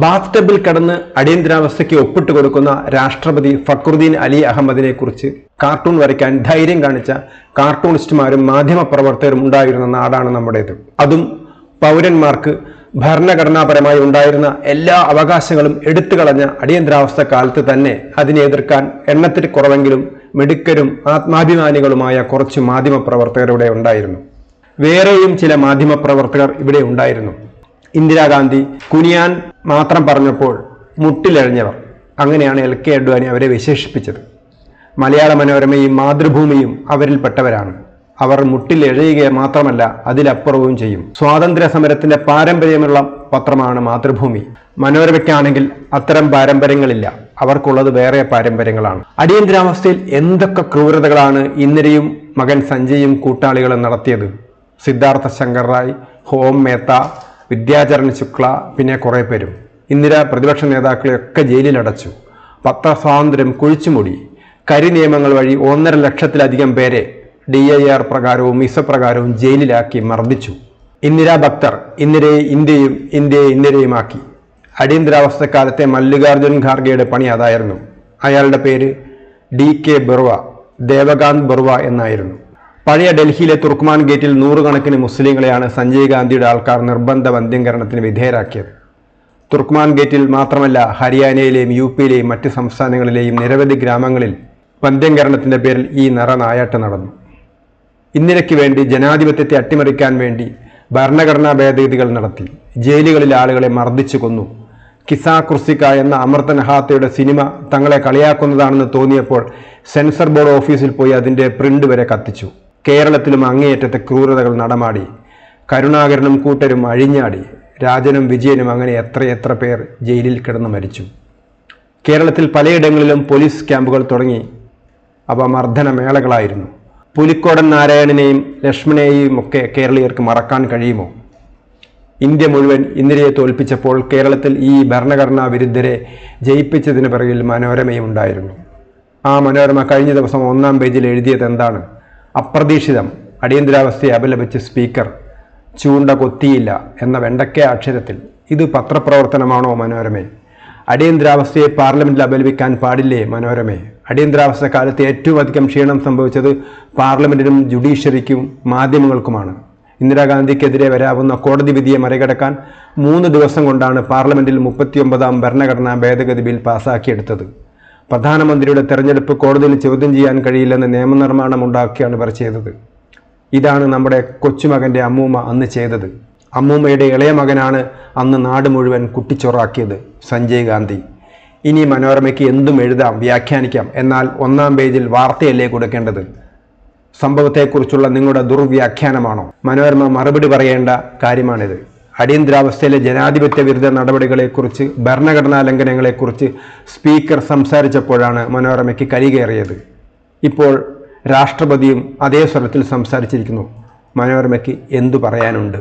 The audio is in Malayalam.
ബാത്ത് ടബിൽ കടന്ന് അടിയന്തരാവസ്ഥയ്ക്ക് ഒപ്പിട്ട് കൊടുക്കുന്ന രാഷ്ട്രപതി ഫക്രുദ്ദീൻ അലി അഹമ്മദിനെ കുറിച്ച് കാർട്ടൂൺ വരയ്ക്കാൻ ധൈര്യം കാണിച്ച കാർട്ടൂണിസ്റ്റുമാരും മാധ്യമപ്രവർത്തകരും ഉണ്ടായിരുന്ന നാടാണ് നമ്മുടേത്. അതും പൗരന്മാർക്ക് ഭരണഘടനാപരമായി ഉണ്ടായിരുന്ന എല്ലാ അവകാശങ്ങളും എടുത്തുകളഞ്ഞ അടിയന്തരാവസ്ഥ കാലത്ത് തന്നെ അതിനെ എതിർക്കാൻ എണ്ണത്തിൽ കുറവെങ്കിലും മിടുക്കരും ആത്മാഭിമാനികളുമായ കുറച്ച് മാധ്യമപ്രവർത്തകർ ഇവിടെ ഉണ്ടായിരുന്നു. വേറെയും ചില മാധ്യമപ്രവർത്തകർ ഇവിടെ ഉണ്ടായിരുന്നു. ഇന്ദിരാഗാന്ധി കുനിയാൻ മാത്രം പറഞ്ഞപ്പോൾ മുട്ടിലെഴഞ്ഞവർ, അങ്ങനെയാണ് LK അഡ്വാനി അവരെ വിശേഷിപ്പിച്ചത്. മലയാള മനോരമയും മാതൃഭൂമിയും അവരിൽപ്പെട്ടവരാണ്. അവർ മുട്ടിലെഴയുക മാത്രമല്ല, അതിലപ്പുറവും ചെയ്യും. സ്വാതന്ത്ര്യ സമരത്തിന്റെ പാരമ്പര്യമുള്ള പത്രമാണ് മാതൃഭൂമി. മനോരമയ്ക്കാണെങ്കിൽ അത്തരം പാരമ്പര്യങ്ങളില്ല, അവർക്കുള്ളത് വേറെ പാരമ്പര്യങ്ങളാണ്. അടിയന്തരാവസ്ഥയിൽ എന്തൊക്കെ ക്രൂരതകളാണ് ഇന്ദിരയും മകൻ സഞ്ജയും കൂട്ടാളികളും നടത്തിയത്. സിദ്ധാർത്ഥ ശങ്കർ റായ്, ഹോം മേത്ത, വിദ്യാചരൺ ശുക്ല, പിന്നെ കുറേ പേരും. ഇന്ദിര പ്രതിപക്ഷ നേതാക്കളെയൊക്കെ ജയിലിലടച്ചു. പത്രസ്വാതന്ത്ര്യം കുഴിച്ചുമൂടി. കരി നിയമങ്ങൾ വഴി 1.5 ലക്ഷത്തിലധികം പേരെ DIR പ്രകാരവും മിസ പ്രകാരവും ജയിലിലാക്കി മർദ്ദിച്ചു. ഇന്ദിരാ ഭക്തർ ഇന്ദിരയെ ഇന്ത്യയും, ഇന്ത്യയെ ഇന്ദിരയുമാക്കി. അടിയന്തരാവസ്ഥക്കാലത്തെ മല്ലികാർജുൻ ഖാർഗെയുടെ പണി അതായിരുന്നു. അയാളുടെ പേര് DK ബറുവ, ദേവകാന്ത് ബറുവ എന്നായിരുന്നു. പഴയ ഡൽഹിയിലെ തുർക്ക്മാൻ ഗേറ്റിൽ 100 കണക്കിന് മുസ്ലിങ്ങളെയാണ് സഞ്ജയ് ഗാന്ധിയുടെ ആൾക്കാർ നിർബന്ധ വന്ധ്യംകരണത്തിന് വിധേയരാക്കിയത്. തുർക്ക്മാൻ ഗേറ്റിൽ മാത്രമല്ല, ഹരിയാനയിലെയും UP യിലെയും മറ്റ് സംസ്ഥാനങ്ങളിലെയും നിരവധി ഗ്രാമങ്ങളിൽ വന്ധ്യംകരണത്തിന്റെ പേരിൽ ഈ നരനായാട്ട് നടന്നു. ഇന്ദിരയ്ക്ക് വേണ്ടി, ജനാധിപത്യത്തെ അട്ടിമറിക്കാൻ വേണ്ടി ഭരണഘടനാ ഭേദഗതികൾ നടത്തി. ജയിലുകളിൽ ആളുകളെ മർദ്ദിച്ചു കൊന്നു. കിസാ കുർസിക്ക എന്ന അമൃത നഹാത്തയുടെ സിനിമ തങ്ങളെ കളിയാക്കുന്നതാണെന്ന് തോന്നിയപ്പോൾ സെൻസർ ബോർഡ് ഓഫീസിൽ പോയി അതിൻ്റെ പ്രിന്റ് വരെ കത്തിച്ചു. കേരളത്തിലും അങ്ങേയറ്റത്തെ ക്രൂരതകൾ നടമാടി. കരുണാകരനും കൂട്ടരും അഴിഞ്ഞാടി. രാജനും വിജയനും അങ്ങനെ എത്രയെത്ര പേർ ജയിലിൽ കിടന്ന് മരിച്ചു. കേരളത്തിൽ പലയിടങ്ങളിലും പോലീസ് ക്യാമ്പുകൾ തുടങ്ങി. അവ മർദ്ദനമേളകളായിരുന്നു. പുലിക്കോടൻ നാരായണനെയും ലക്ഷ്മണനെയും ഒക്കെ കേരളീയർക്ക് മറക്കാൻ കഴിയുമോ? ഇന്ത്യ മുഴുവൻ ഇന്ദിരയെ തോൽപ്പിച്ചപ്പോൾ കേരളത്തിൽ ഈ ഭരണഘടനാ വിരുദ്ധരെ ജയിപ്പിച്ചതിന് പിറകിൽ മനോരമയും ഉണ്ടായിരുന്നു. ആ മനോരമ കഴിഞ്ഞ ദിവസം 1-ാം പേജിൽ എഴുതിയത് എന്താണ്? അപ്രതീക്ഷിതം, അടിയന്തരാവസ്ഥയെ അപലപിച്ച് സ്പീക്കർ, ചൂണ്ട കൊത്തിയില്ല എന്ന വെണ്ടക്ക അക്ഷരത്തിൽ. ഇത് പത്രപ്രവർത്തനമാണോ മനോരമേ? അടിയന്തരാവസ്ഥയെ പാർലമെന്റിൽ അപലപിക്കാൻ പാടില്ലേ മനോരമേ? അടിയന്തരാവസ്ഥ കാലത്ത് ഏറ്റവും അധികം ക്ഷീണം സംഭവിച്ചത് പാർലമെന്റിനും ജുഡീഷ്യറിക്കും മാധ്യമങ്ങൾക്കുമാണ്. ഇന്ദിരാഗാന്ധിക്കെതിരെ വരാവുന്ന കോടതി വിധിയെ മറികടക്കാൻ 3 ദിവസം കൊണ്ടാണ് പാർലമെന്റിൽ 39-ാം ഭരണഘടനാ ഭേദഗതി ബിൽ പാസാക്കിയെടുത്തത്. പ്രധാനമന്ത്രിയുടെ തെരഞ്ഞെടുപ്പ് കോടതിയിൽ ചോദ്യം ചെയ്യാൻ കഴിയില്ലെന്ന് നിയമനിർമ്മാണം ഉണ്ടാക്കിയാണ് ഇവർ ചെയ്തത്. ഇതാണ് നമ്മുടെ കൊച്ചുമകൻ്റെ അമ്മൂമ്മ അന്ന് ചെയ്തത്. അമ്മൂമ്മയുടെ ഇളയ മകനാണ് അന്ന് നാട് മുഴുവൻ കുട്ടിച്ചോറാക്കിയത്, സഞ്ജയ് ഗാന്ധി. ഇനി മനോരമയ്ക്ക് എന്തും എഴുതാം, വ്യാഖ്യാനിക്കാം. എന്നാൽ 1-ാം പേജിൽ വാർത്തയല്ലേ കൊടുക്കേണ്ടത്? സംഭവത്തെക്കുറിച്ചുള്ള നിങ്ങളുടെ ദുർവ്യാഖ്യാനമാണോ? മനോരമ മറുപടി പറയേണ്ട കാര്യമാണിത്. അടിയന്തരാവസ്ഥയിലെ ജനാധിപത്യ വിരുദ്ധ നടപടികളെക്കുറിച്ച്, ഭരണഘടനാ ലംഘനങ്ങളെക്കുറിച്ച് സ്പീക്കർ സംസാരിച്ചപ്പോഴാണ് മനോരമയ്ക്ക് കലികേറിയത്. ഇപ്പോൾ രാഷ്ട്രപതിയും അതേ സ്വരത്തിൽ സംസാരിച്ചിരിക്കുന്നു. മനോരമയ്ക്ക് എന്തു പറയാനുണ്ട്?